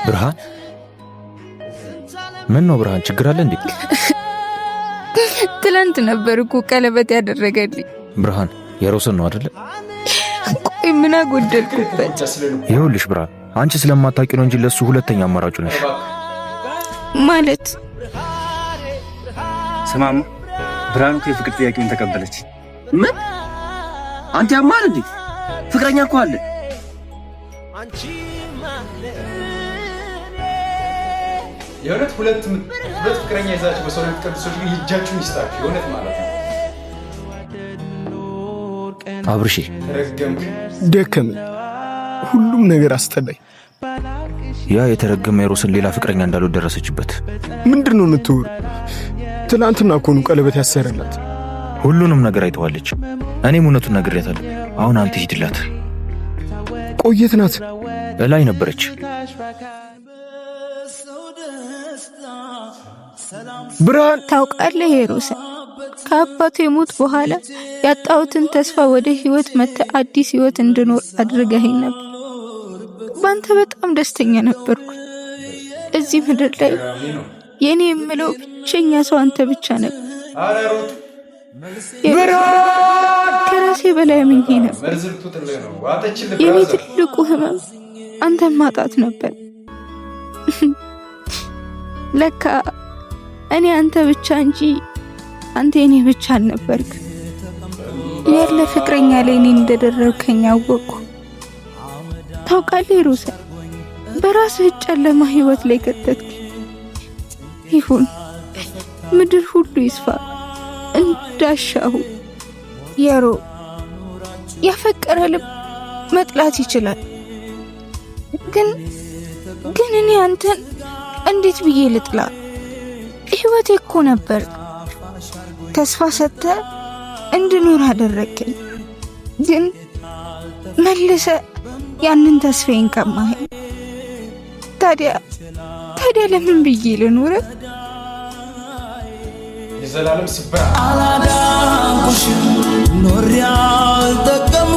ብርሃን ምን ነው ብርሃን ችግር አለ እንዴ? ትላንት ነበር እኮ ቀለበት ያደረገልኝ። ብርሃን የሮስን ነው አይደለ? ቆይ ምን አጎደልኩበት? ይኸውልሽ ብርሃን አንቺ ስለማታውቂ ነው እንጂ ለሱ ሁለተኛ አማራጩ ነሽ ማለት። ስማማ ብርሃን እኮ የፍቅር ጥያቄውን ተቀበለች። ምን አንተ ያማል እንዴ? ፍቅረኛ እኮ አለ። የእውነት ሁለት ፍቅረኛ ይዛችሁ በሰው ላይ ተቀድሶች ግን እጃችሁን ይስጣችሁ። የእውነት ማለት ነው። አብርሺ ረገምክ፣ ደከመኝ፣ ሁሉም ነገር አስጠላኝ። ያ የተረገመ የሮስን ሌላ ፍቅረኛ እንዳለው ደረሰችበት። ምንድነው የምትወሩ? ትናንትና እኮ ነው ቀለበት ያሰረላት። ሁሉንም ነገር አይተዋለች። እኔም እውነቱን ነግሬያታለሁ። አሁን አንተ ሂድላት። ቆየት ናት እላይ ነበረች። ብርሃን ታውቃለህ የሮስን ከአባቱ የሞት በኋላ ያጣሁትን ተስፋ ወደ ህይወት መተ አዲስ ህይወት እንድኖር አድርገኸኝ ነበር። ባንተ በጣም ደስተኛ ነበርኩ። እዚህ ምድር ላይ የኔ የምለው ብቸኛ ሰው አንተ ብቻ ነበር። ከራሴ በላይ አምኜ ነበር። የኔ ትልቁ ህመም አንተን ማጣት ነበር። ለካ እኔ አንተ ብቻ እንጂ አንተ የኔ ብቻ አልነበርክ። ያለ ፍቅረኛ ላይ እኔ እንደደረብከኝ አወቅኩ። ታውቃለህ ሮሳ በራስህ ጨለማ ህይወት ላይ ከተትክ። ይሁን ምድር ሁሉ ይስፋ እንዳሻሁ። የሮ ያፈቀረ ልብ መጥላት ይችላል። ግን እኔ አንተን እንዴት ብዬ ልጥላ? ህይወቴ እኮ ነበር። ተስፋ ሰጥተ እንድኖር አደረከኝ። ግን መልሰ ያንን ተስፋዬን ቀማኸኝ። ታዲያ ለምን ብዬ ልኖር? የዘላለም ስብራ አላዳንኩሽ ኖር ያልጠቀምኩሽ